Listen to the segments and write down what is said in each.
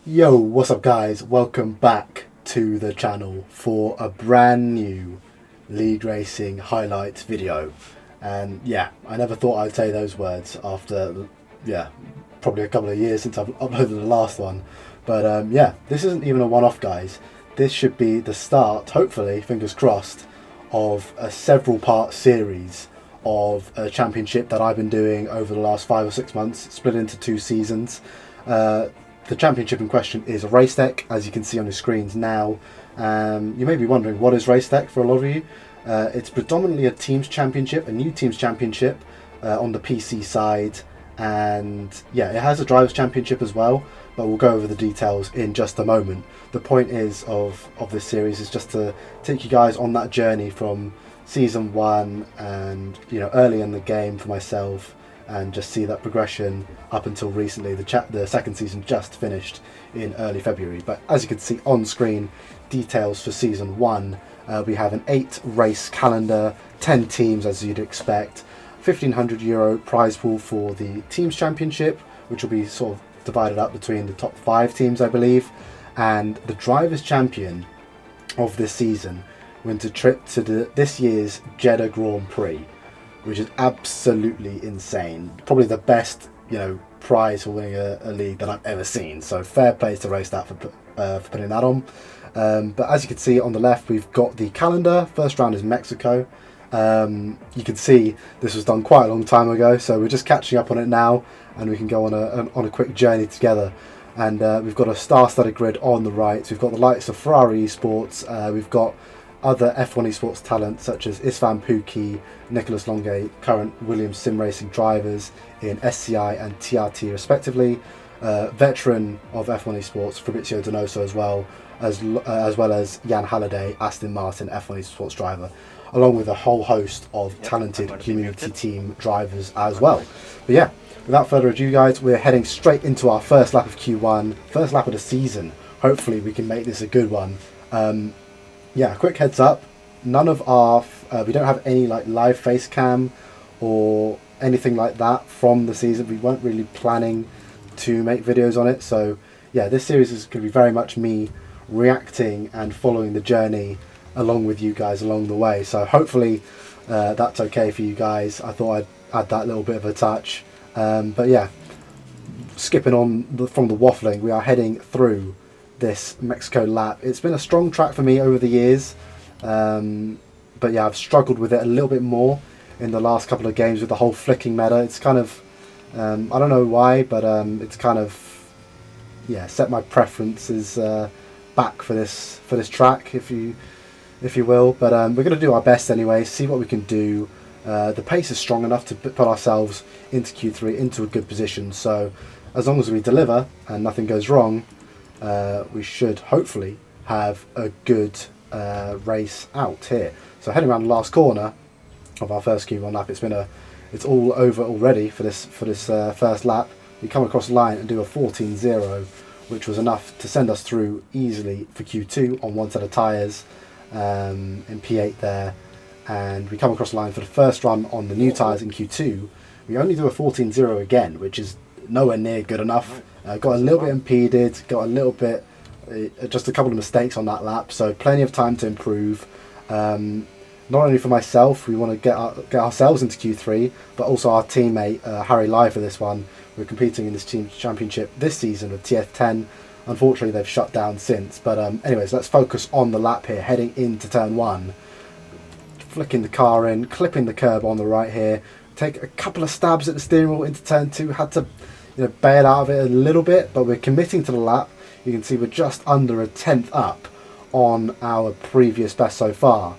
Yo, what's up guys? Welcome back to the channel for a brand new league racing highlights video. And yeah, I never thought I'd say those words after, probably a couple of years since I've uploaded the last one. But yeah, this isn't even a one-off guys. This should be the start, hopefully, fingers crossed, of a several part series of a championship that I've been doing over the last 5 or 6 months, split into 2 seasons. The championship in question is RaceTech, as you can see on your screens now. You may be wondering, what is RaceTech for a lot of you? It's predominantly a teams championship, a new teams championship on the PC side. And yeah, it has a drivers championship as well, but we'll go over the details in just a moment. The point is of this series is just to take you guys on that journey from season 1 and early in the game for myself, and just see that progression up until recently. The second season just finished in early February, but as you can see on screen, details for season 1. We have an 8 race calendar, 10 teams as you'd expect, €1,500 prize pool for the teams championship, which will be sort of divided up between the top 5 teams, I believe, and the drivers champion of this season wins a trip to this year's Jeddah Grand Prix, which is absolutely insane. Probably the best, prize for winning a league that I've ever seen. So fair play to RaceTech for putting that on. But as you can see on the left, we've got the calendar. First round is Mexico. You can see this was done quite a long time ago, so we're just catching up on it now, and we can go on a quick journey together. And we've got a star-studded grid on the right. So we've got the likes of Ferrari Esports. We've got other F1 esports talents such as Isfan Pookie, Nicholas Longay, current Williams sim racing drivers in SCI and TRT respectively. Veteran of F1 esports Fabrizio Donoso as well as Jan Halliday, Aston Martin F1 esports driver, along with a whole host of talented community team drivers as well. But yeah, without further ado guys, we're heading straight into our first lap of Q1, first lap of the season. Hopefully we can make this a good one. Yeah, quick heads up, none of our, we don't have any like live face cam or anything like that from the season. We weren't really planning to make videos on it. So yeah, this series is going to be very much me reacting and following the journey along with you guys along the way. So hopefully that's okay for you guys. I thought I'd add that little bit of a touch. But yeah, skipping on from the waffling, we are heading through this Mexico lap. It's been a strong track for me over the years, but yeah, I've struggled with it a little bit more in the last couple of games with the whole flicking meta. It's kind of I don't know why, but it's kind of set my preferences back for this track, if you will. But we're going to do our best anyway, see what we can do. The pace is strong enough to put ourselves into Q3 into a good position, so as long as we deliver and nothing goes wrong, we should hopefully have a good race out here. So heading around the last corner of our first Q1 lap, it's all over already for this first lap. We come across the line and do a 14.0, which was enough to send us through easily for Q2 on one set of tyres in P8 there. And we come across the line for the first run on the new tyres in Q2. We only do a 14.0 again, which is nowhere near good enough. Got a little bit impeded, got a little bit, just a couple of mistakes on that lap, so plenty of time to improve. Not only for myself, we want to get ourselves into Q3, but also our teammate Harry Lai for this one. We're competing in this team championship this season with TF10. Unfortunately, they've shut down since. But anyways, let's focus on the lap here, heading into turn 1. Flicking the car in, clipping the curb on the right here. Take a couple of stabs at the steering wheel into turn 2. Had to bail out of it a little bit, but we're committing to the lap. You can see we're just under a tenth up on our previous best so far.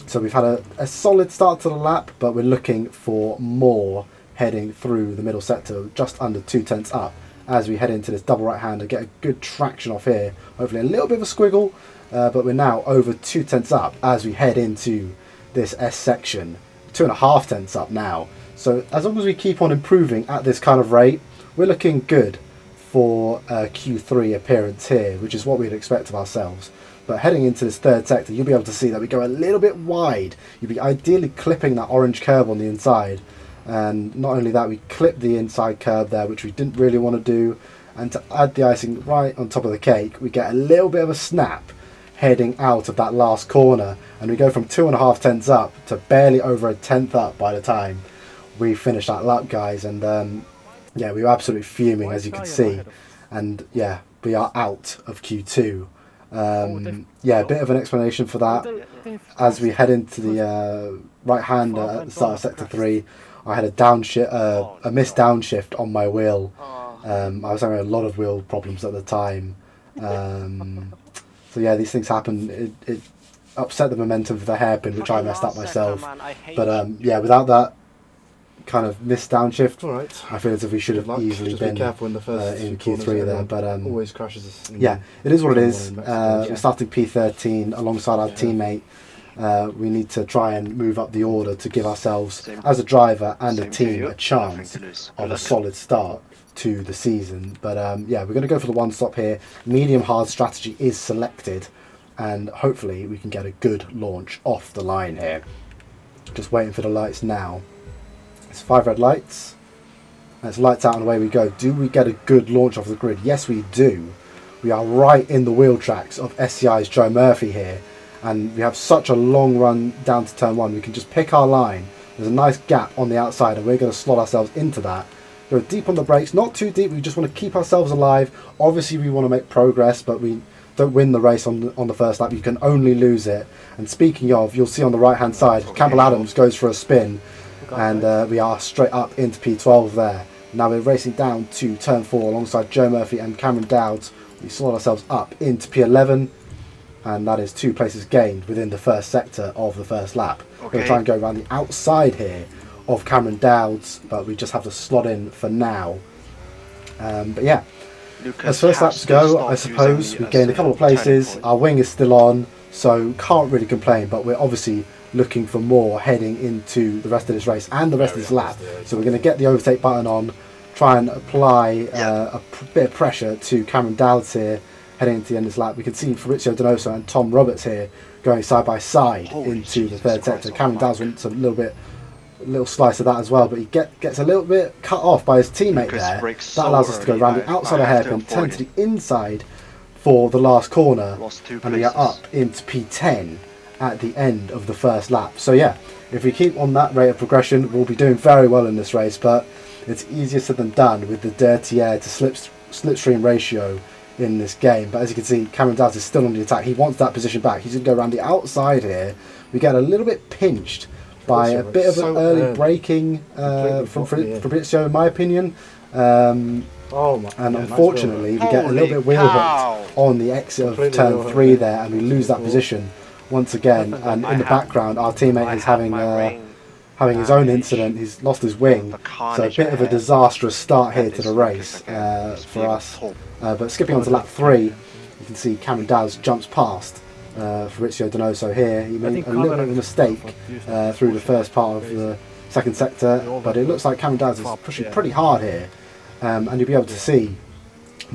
So we've had a solid start to the lap, but we're looking for more heading through the middle sector, just under 2 tenths up as we head into this double right-hander, get a good traction off here. Hopefully a little bit of a squiggle, but we're now over 2 tenths up as we head into this S section. 2.5 tenths up now. So as long as we keep on improving at this kind of rate, we're looking good for a Q3 appearance here, which is what we'd expect of ourselves. But heading into this third sector, you'll be able to see that we go a little bit wide. You'll be ideally clipping that orange curb on the inside. And not only that, we clip the inside curb there, which we didn't really want to do. And to add the icing right on top of the cake, we get a little bit of a snap heading out of that last corner, and we go from 2.5 tenths up to barely over a tenth up by the time we finish that lap, guys. And yeah, we were absolutely fuming, as you can see. And yeah, we are out of Q2. Yeah, a bit of an explanation for that. As we head into the right hander at the start of sector 3, I had a missed downshift on my wheel. I was having a lot of wheel problems at the time. So yeah, these things happen. It upset the momentum of the hairpin, which I messed up myself. But yeah, without that kind of missed downshift, I feel as if we should have easily been in Q3 there. But always crashes. Yeah, it is what it is. We're starting P13 alongside our teammate. We need to try and move up the order to give ourselves, as a driver and a team, a chance of a solid start to the season. But yeah, we're going to go for the one stop here. Medium hard strategy is selected, and hopefully we can get a good launch off the line here. Just waiting for the lights now. It's 5 red lights. It's lights out and away we go. Do we get a good launch off the grid? Yes, we do. We are right in the wheel tracks of SCI's Joe Murphy here, and we have such a long run down to turn 1. We can just pick our line. There's a nice gap on the outside, and we're going to slot ourselves into that. Go deep on the brakes, not too deep. We just want to keep ourselves alive. Obviously, we want to make progress, but we don't win the race on the first lap. You can only lose it. And speaking of, you'll see on the right-hand side, Campbell Adams goes for a spin, and we are straight up into P12 there. Now we're racing down to turn 4 alongside Joe Murphy and Cameron Dowds. We slot ourselves up into P11, and that is 2 places gained within the first sector of the first lap. We're going to try and go around the outside here of Cameron Dowds, but we just have to slot in for now. But yeah, as first laps go, I suppose we gained a couple of places. Our wing is still on, so can't really complain, but we're obviously looking for more heading into the rest of this race and the rest of this lap. So we're going to get the overtake button on, try and apply a bit of pressure to Cameron Dowds here heading into the end of this lap. We can see Fabrizio Donoso and Tom Roberts here going side by side into the third sector. Cameron Dowds wants a little slice of that as well, but he gets a little bit cut off by his teammate there. That allows us to go around the outside of hairpin, turn to the inside for the last corner, and we are up into P10 at the end of the first lap. So yeah, if we keep on that rate of progression, we'll be doing very well in this race, but it's easier said than done with the dirty air to slipstream ratio in this game. But as you can see, Cameron Dowds is still on the attack. He wants that position back. He's going to go around the outside here. We get a little bit pinched by a bit of an early braking from Fabrizio, in my opinion. And unfortunately, we get a little bit wheel hooked on the exit of turn 3 there, and we lose that position once again. And in the background, our teammate is having his own incident. He's lost his wing, so a bit of a disastrous start here to the race for us. But skipping on to lap 3, you can see Cameron Dowds jumps past Fabrizio Donoso here. He made a little bit of a mistake through the first part of the second sector, but it looks like Cameron Dowds is pushing pretty hard here, and you'll be able to see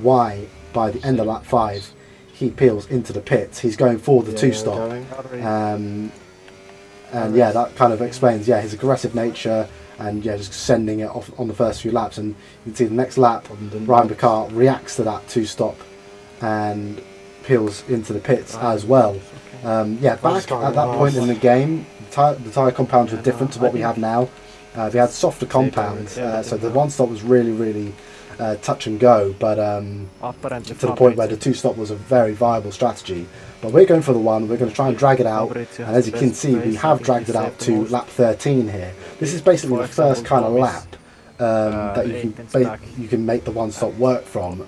why by the end of lap 5 he peels into the pits. He's going for the 2-stop, and yeah, that kind of explains his aggressive nature, and just sending it off on the first few laps. And you can see the next lap, Ryan Bacart reacts to that 2-stop and peels into the pits as well. Back at that point in the game, the tyre compounds were different to what we have now. We had softer compounds, so the 1-stop was really touch and go, but to the point where the 2-stop was a very viable strategy. But we're going for the 1. We're going to try and drag it out, and as you can see, we have dragged it out to lap 13 here. This is basically the first kind of lap that you can make the 1-stop work from.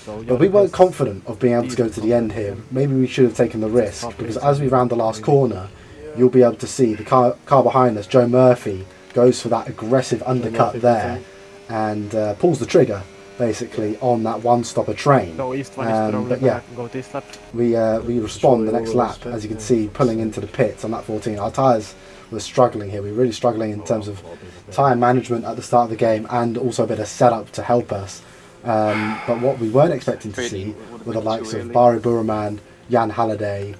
But we weren't confident of being able to go to the end here. Maybe we should have taken the risk, because as we round the last corner, you'll be able to see the car behind us, Joe Murphy, goes for that aggressive undercut there and pulls the trigger basically on that 1-stopper train. But yeah, we respond the next lap, as you can see, pulling into the pits on that 14. Our tyres were struggling here. We were really struggling in terms of tyre management at the start of the game, and also a bit of setup to help us. But what we weren't expecting to see were the likes of Bari Buraman, Jan Halliday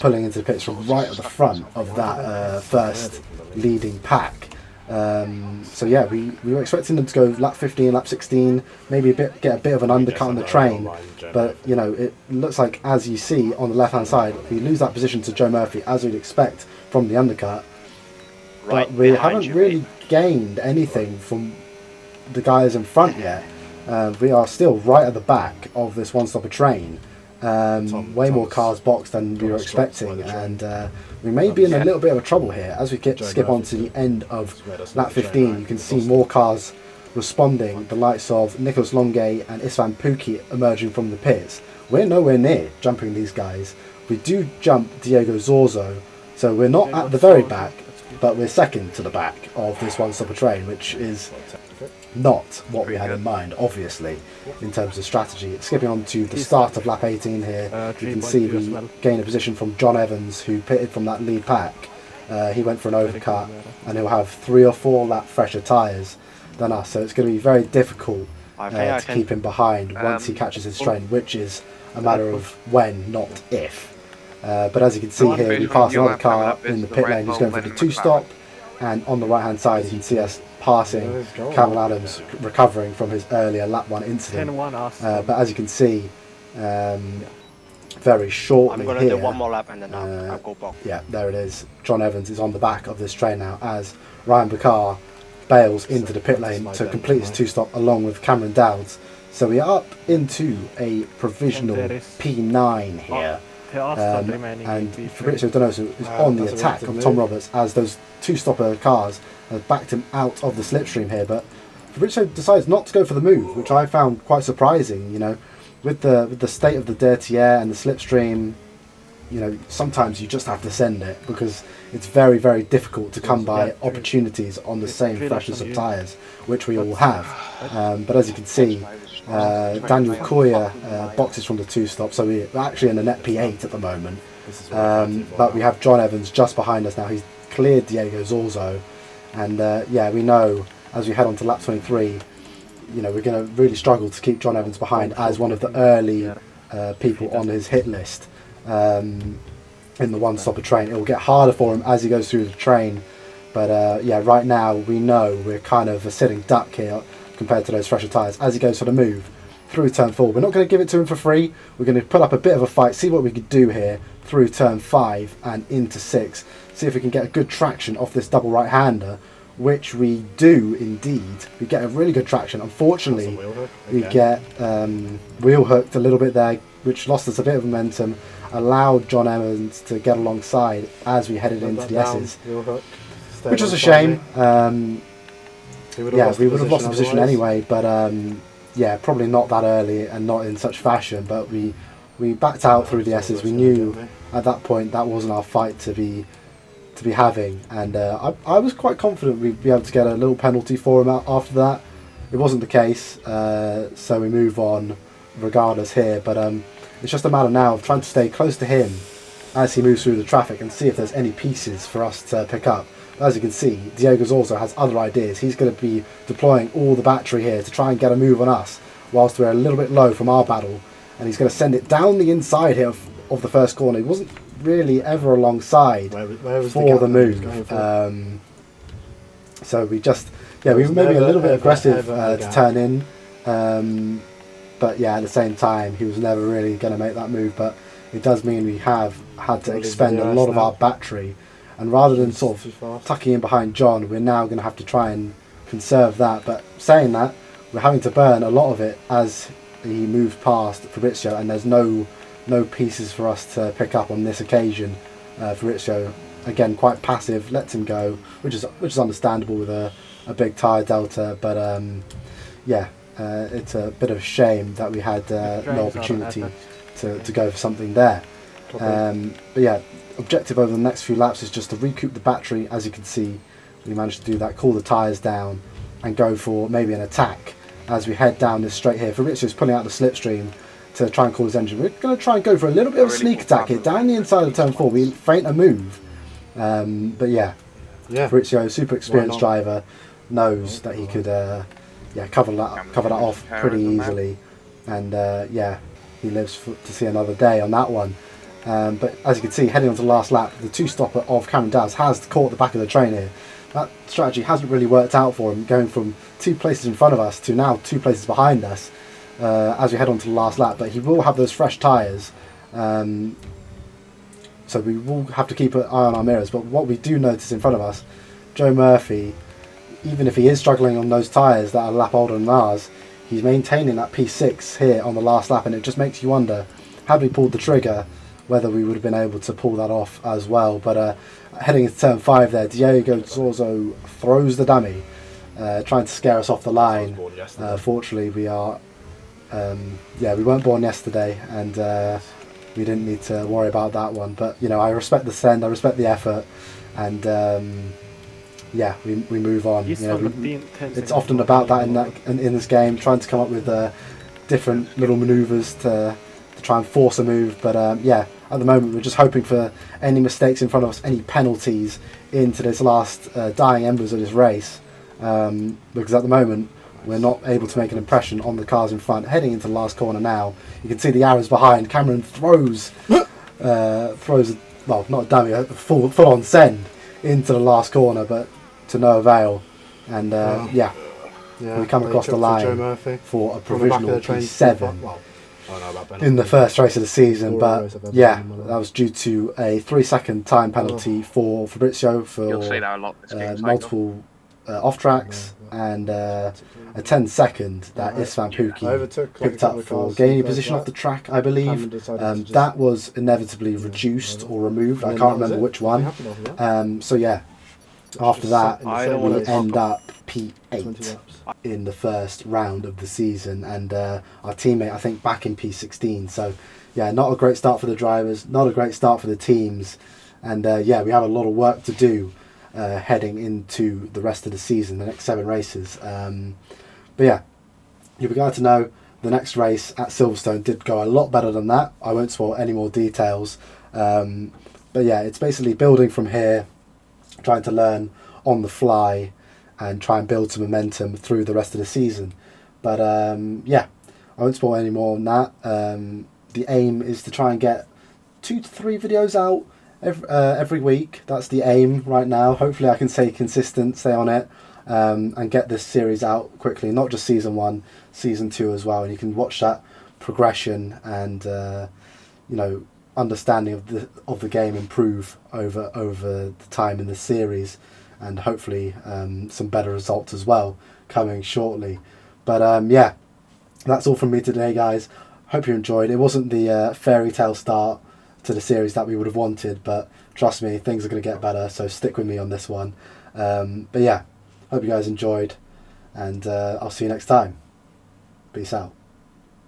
pulling into the pits from right at the front of that first leading pack. So yeah, we were expecting them to go lap 15, lap 16, maybe get a bit of an undercut on the train, but you know, it looks like, as you see on the left hand side, we lose that position to Joe Murphy as we'd expect from the undercut, but we haven't really gained anything from the guys in front yet. We are still right at the back of this one-stopper train. Way more cars boxed than we were expecting, and we may be in a little bit of trouble here. As we skip on to the end of lap 15, you can see more cars responding, the likes of Nicholas Longay and Istvan Pukki emerging from the pits. We're nowhere near jumping these guys. We do jump Diego Zorzo, so we're not at the very back, but we're second to the back of this one-stopper train, which is not what we had in mind, obviously, in terms of strategy. Skipping on to the start of lap 18 here, you can see we gain a position from John Evans, who pitted from that lead pack. He went for an overcut, and he'll have 3 or 4 lap fresher tyres than us, so it's going to be very difficult to keep him behind once he catches his train, which is a matter of when, not if. But as you can see here, we pass another car in the pit lane who's going for the 2-stop, and on the right hand side you can see us passing Cameron Adams, recovering from his earlier lap 1 incident. But as you can see, very shortly here, do one more lap and then I'll go back. Yeah, there it is. John Evans is on the back of this train now as Ryan Bakar bails into the pit lane to complete his 2-stop along with Cameron Dowds. So we are up into a provisional P9 here. And Fabrizio Donoso is on the attack on Tom Roberts as those 2-stopper cars have backed him out of the slipstream here, but Fabrizio decides not to go for the move, which I found quite surprising. You know, with the state of the dirty air and the slipstream, you know, sometimes you just have to send it because it's very, very difficult to come by opportunities on the same freshness of tyres, which we all have. But as you can see, Daniel Koya boxes from the 2-stop, so we're actually in a net P8 at the moment. But we have John Evans just behind us now. He's cleared Diego Zorzo, and yeah, we know as we head on to lap 23, you know, we're going to really struggle to keep John Evans behind as one of the early people on his hit list in the one-stopper train. It will get harder for him as he goes through the train, but yeah, right now we know we're kind of a sitting duck here compared to those fresher tyres as he goes for the move through turn 4. We're not going to give it to him for free. We're going to put up a bit of a fight, see what we could do here through turn 5 and into 6, see if we can get a good traction off this double right-hander, which we do indeed. We get a really good traction. Unfortunately, we get wheel hooked a little bit there, which lost us a bit of momentum, allowed John Evans to get alongside as we headed into the S's, which was a shame. Yeah, we would have lost the position anyway, but yeah, probably not that early and not in such fashion, but we backed out through the S's. We knew at that point that wasn't our fight to be having, and I was quite confident we'd be able to get a little penalty for him after that. It wasn't the case, so we move on regardless here, but it's just a matter now of trying to stay close to him as he moves through the traffic and see if there's any pieces for us to pick up. As you can see, Diego also has other ideas. He's going to be deploying all the battery here to try and get a move on us whilst we're a little bit low from our battle, and he's going to send it down the inside here of the first corner. He wasn't really ever alongside for the move, so we just, yeah, we were maybe a little bit aggressive to turn in, but yeah, at the same time he was never really going to make that move. But it does mean we have had to expend a lot of our battery, and rather than sort of tucking in behind John, we're now going to have to try and conserve that. But saying that, we're having to burn a lot of it as he moves past Fabrizio, and there's no pieces for us to pick up on this occasion. Fabrizio, again, quite passive, lets him go, which is understandable with a big tyre delta, but yeah, it's a bit of a shame that we had no opportunity to go for something there. But yeah, objective over the next few laps is just to recoup the battery. As you can see, we managed to do that, cool the tyres down and go for maybe an attack as we head down this straight here. Fabrizio's pulling out the slipstream to try and cool his engine. We're going to try and go for a little bit of a sneak attack here down the inside of turn 4. We feint a move, but yeah, Fabrizio, super experienced driver, knows that he could cover that off pretty easily, and yeah, he lives to see another day on that one. But as you can see, heading on to the last lap, the 2-stopper of Cameron Dowds has caught the back of the train here. that strategy hasn't really worked out for him, going from 2 places in front of us to now 2 places behind us as we head on to the last lap. But he will have those fresh tyres, so we will have to keep an eye on our mirrors. But what we do notice in front of us, Joe Murphy, even if he is struggling on those tyres that are a lap older than ours, he's maintaining that P6 here on the last lap, and it just makes you wonder, had we pulled the trigger, whether we would have been able to pull that off as well. But heading into turn 5 there, Diego Zorzo throws the dummy, trying to scare us off the line. Fortunately, we are, we weren't born yesterday, and we didn't need to worry about that one. But, you know, I respect the send, I respect the effort, and we move on. You know, it's often about that in this game, trying to come up with different little manoeuvres to try and force a move. But at the moment we're just hoping for any mistakes in front of us, any penalties into this last dying embers of this race, because at the moment we're not able to make an impression on the cars in front. Heading into the last corner now, you can see the arrows behind. Cameron throws well, not a dummy, a full on send into the last corner, but to no avail. And we come across the line for a provisional P7 in the first race of the season. But that was due to a 3-second time penalty for Fabrizio for multiple off tracks, and a 10-second that Istvan Pukki picked up for gaining position off the track, I believe. That was inevitably reduced or removed, I can't remember which one. After that we end up P8 in the first round of the season, and our teammate I think back in P16. So not a great start for the drivers, not a great start for the teams, and we have a lot of work to do heading into the rest of the season, the next 7 races. You'll be glad to know the next race at Silverstone did go a lot better than that. I won't spoil any more details, it's basically building from here, trying to learn on the fly and try and build some momentum through the rest of the season. But I won't spoil any more on that. The aim is to try and get 2 to 3 videos out every week. That's the aim right now. Hopefully I can stay consistent, stay on it, and get this series out quickly, not just season 1, season 2 as well, and you can watch that progression and understanding of the game improve over the time in the series, and hopefully some better results as well coming shortly. But that's all from me today, guys. Hope you enjoyed. It wasn't the fairy tale start to the series that we would have wanted, but trust me, things are going to get better, so stick with me on this one. Hope you guys enjoyed, and I'll see you next time. Peace out.